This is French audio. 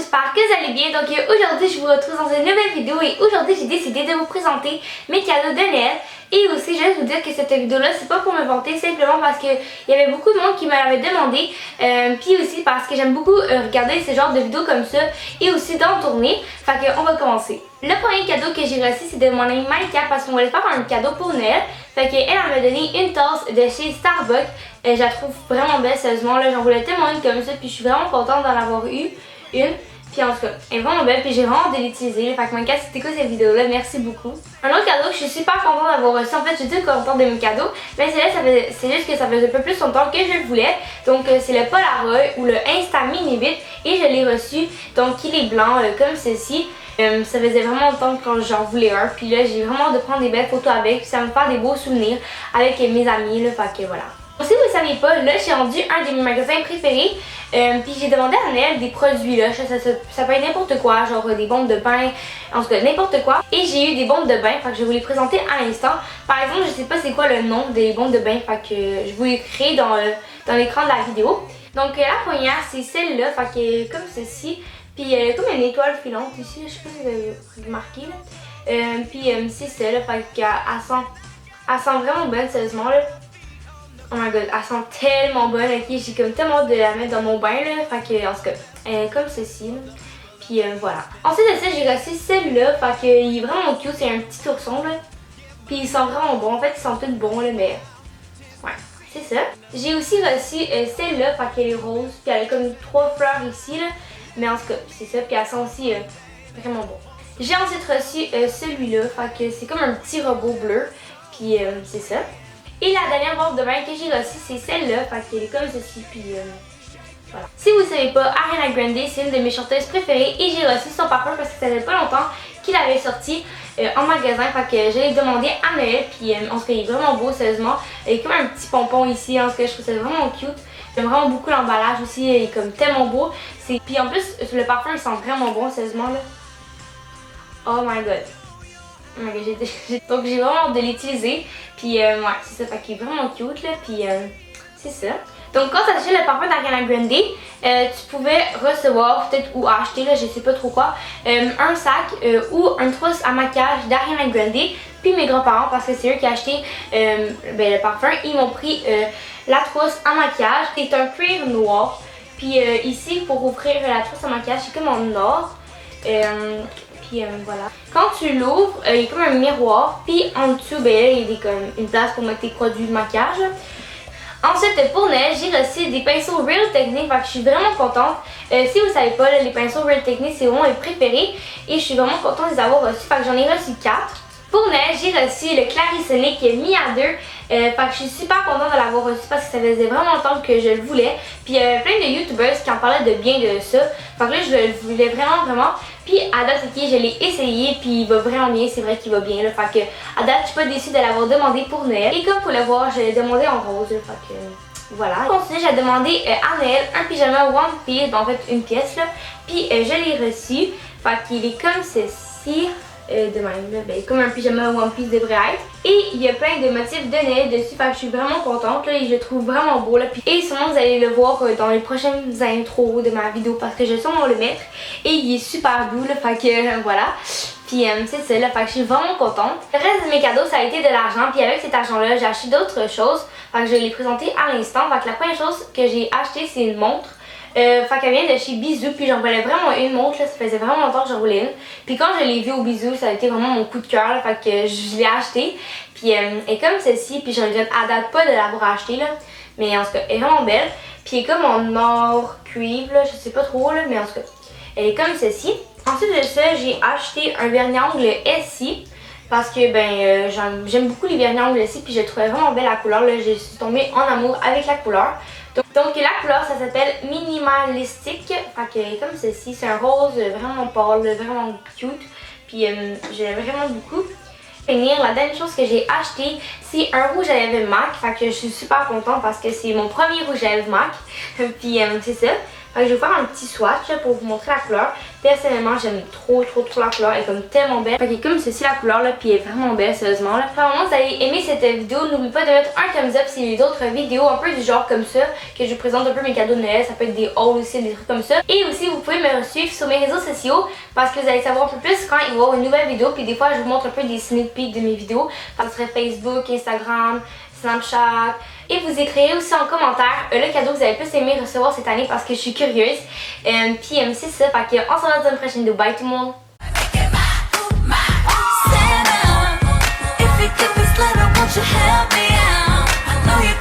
j'espère que vous allez bien. Donc aujourd'hui je vous retrouve dans une nouvelle vidéo et aujourd'hui j'ai décidé de vous présenter mes cadeaux de Noël. Et aussi je vais vous dire que cette vidéo là c'est pas pour me vanter, simplement parce que il y avait beaucoup de monde qui me l'avait demandé. Puis aussi parce que j'aime beaucoup regarder ce genre de vidéos comme ça et aussi d'en tourner. Fait que on va commencer. Le premier cadeau que j'ai reçu c'est de mon amie Maïka parce qu'on voulait faire un cadeau pour Noël. Fait qu'elle m'a donné une tasse de chez Starbucks. Je la trouve vraiment belle, sérieusement. Là, j'en voulais tellement une comme ça. Puis je suis vraiment contente d'en avoir eu une. Puis en tout cas, elle est vraiment belle. Puis j'ai vraiment hâte de l'utiliser. Fait que Maïka, si t'écoutes cette vidéo-là, merci beaucoup. Un autre cadeau que je suis super contente d'avoir reçu. En fait, je suis toute contente de mes cadeaux. Mais c'est juste que ça faisait un peu plus longtemps que je le voulais. Donc c'est le Polaroid ou le Insta Mini Bit. Et je l'ai reçu. Donc il est blanc comme ceci. Ça faisait vraiment longtemps que j'en voulais un. Puis là, j'ai vraiment hâte de prendre des belles photos avec. Puis ça me fait des beaux souvenirs avec mes amis. Là, fait que voilà. Si vous ne savez pas, là, j'ai rendu un de mes magasins préférés. Puis j'ai demandé à Noël des produits. Là, ça peut être n'importe quoi, genre des bombes de bain, en tout cas n'importe quoi. Et j'ai eu des bombes de bain. Fait que je vais vous les présenter à l'instant. Par exemple, je sais pas c'est quoi le nom des bombes de bain. Fait que je vous l'écris dans l'écran de la vidéo. Donc la première, c'est celle-là. Fait que comme ceci. Puis elle a comme une étoile filante ici, je sais pas si vous avez remarqué là. Puis c'est ça là, fait qu'elle sent vraiment bonne sérieusement là. Oh my god, elle sent tellement bonne, ok, j'ai comme tellement hâte de la mettre dans mon bain là. Fait que en tout cas, elle est comme ceci là. Puis voilà. Ensuite de ça, j'ai reçu celle-là, fait qu'il est vraiment cute, c'est un petit ourson là. Puis il sent vraiment bon, en fait ils sont tous bons là, mais ouais, c'est ça. J'ai aussi reçu celle-là, fait qu'elle est rose, puis elle a comme 3 fleurs ici là. Mais en tout cas, c'est ça, puis elle sent aussi vraiment bon. J'ai ensuite reçu celui-là, fait que c'est comme un petit robot bleu, puis c'est ça. Et la dernière bombe de bain que j'ai reçue, c'est celle-là, fait qu'elle est comme ceci, puis voilà. Si vous ne savez pas, Ariana Grande, c'est une de mes chanteuses préférées et j'ai reçu son parfum parce que ça fait pas longtemps qu'il avait sorti en magasin, fait que je l'ai demandé à Noël, puis en tout cas, il est vraiment beau, sérieusement. Il y a comme un petit pompon ici, en tout cas, je trouve ça vraiment cute. J'aime vraiment beaucoup l'emballage aussi, il est comme tellement beau. Puis en plus, le parfum il sent vraiment bon, sérieusement là. Oh my god. Oh my god, donc j'ai vraiment hâte de l'utiliser. Puis ouais, c'est ça, fait qu'il est vraiment cute là. Puis c'est ça. Donc quand tu achètes le parfum d'Ariana Grande, tu pouvais recevoir peut-être ou acheter, là, je sais pas trop quoi, un sac ou une trousse à maquillage d'Ariana Grande. Puis mes grands-parents, parce que c'est eux qui ont acheté le parfum, ils m'ont pris la trousse à maquillage. C'est un cuir noir. Puis ici, pour ouvrir la trousse à maquillage, c'est comme en or. Puis voilà. Quand tu l'ouvres, il y a comme un miroir. Puis en dessous, il y a comme une place pour mettre tes produits de maquillage. Ensuite, pour Noël, j'ai reçu des pinceaux Real Technique, fait que je suis vraiment contente. Si vous ne savez pas, là, les pinceaux Real Technique, c'est vraiment mes préférés. Et je suis vraiment contente de les avoir reçus, fait que j'en ai reçu 4. Pour Noël, j'ai reçu le Clarisonic mis à 2. Fait que je suis super contente de l'avoir reçu parce que ça faisait vraiment longtemps que je le voulais. Puis il y avait plein de youtubeurs qui en parlaient de bien de ça. Fait que là, je le voulais vraiment. Puis à date, ok, je l'ai essayé, puis il va vraiment bien, c'est vrai qu'il va bien. Là. Fait que à date, je suis pas déçue de l'avoir demandé pour Noël. Et comme vous pouvez le voir, je l'ai demandé en rose. Là, fait que voilà. Ensuite, j'ai demandé à Noël un pyjama One Piece, en fait une pièce là. Puis je l'ai reçu. Fait qu'il est comme ceci. De même, là, comme un pyjama One Piece devrait être. Et il y a plein de motifs de Noël dessus, fait que je suis vraiment contente là, et je le trouve vraiment beau là. Et sûrement vous allez le voir dans les prochaines intros de ma vidéo parce que je vais sûrement le mettre. Et il est super beau là, fait que voilà. Puis c'est ça là, fait que je suis vraiment contente. Le reste de mes cadeaux ça a été de l'argent, puis avec cet argent là j'ai acheté d'autres choses. Fait que je vais les présenter à l'instant. Fait que la première chose que j'ai acheté c'est une montre. Fait qu'elle vient de chez Bisou, puis j'en voulais vraiment une montre, là, ça faisait vraiment longtemps que j'en voulais une. Puis quand je l'ai vue au Bisou, ça a été vraiment mon coup de cœur, là, fait que je l'ai acheté. Puis elle est comme ceci, puis je regrette à date pas de l'avoir acheté là, mais en tout cas elle est vraiment belle. Puis elle est comme en or cuivre, là, je sais pas trop là, mais en tout cas elle est comme ceci. Ensuite de ça, j'ai acheté un vernis-ongles SI. Parce que j'aime beaucoup les vernis-ongles SI, puis je trouvais vraiment belle la couleur, là, je suis tombée en amour avec la couleur. Donc la couleur ça s'appelle Minimalistic, fait que comme ceci, c'est un rose vraiment pâle, vraiment cute, puis je l'aime vraiment beaucoup. La dernière chose que j'ai acheté c'est un rouge à lèvres MAC, fait que je suis super contente parce que c'est mon premier rouge à lèvres MAC, puis c'est ça. Fait que je vais faire un petit swatch là, pour vous montrer la couleur. Personnellement, j'aime trop la couleur, elle est comme tellement belle. Fait que comme ceci la couleur là, puis elle est vraiment belle sérieusement là. Vraiment, vous avez aimé cette vidéo, n'oubliez pas de mettre un thumbs up si vous avez d'autres vidéos un peu du genre comme ça, que je vous présente un peu mes cadeaux de Noël, ça peut être des hauls aussi, des trucs comme ça. Et aussi, vous pouvez me suivre sur mes réseaux sociaux parce que vous allez savoir un peu plus quand il va y avoir une nouvelle vidéo. Puis des fois, je vous montre un peu des sneak peeks de mes vidéos. Ça serait Facebook, Instagram, Snapchat. Et vous écrivez aussi en commentaire le cadeau que vous avez plus aimé recevoir cette année parce que je suis curieuse. Puis c'est ça, fait qu'on se revoit dans une prochaine vidéo. Bye tout le monde! If you give this letter, won't you help me out? I know you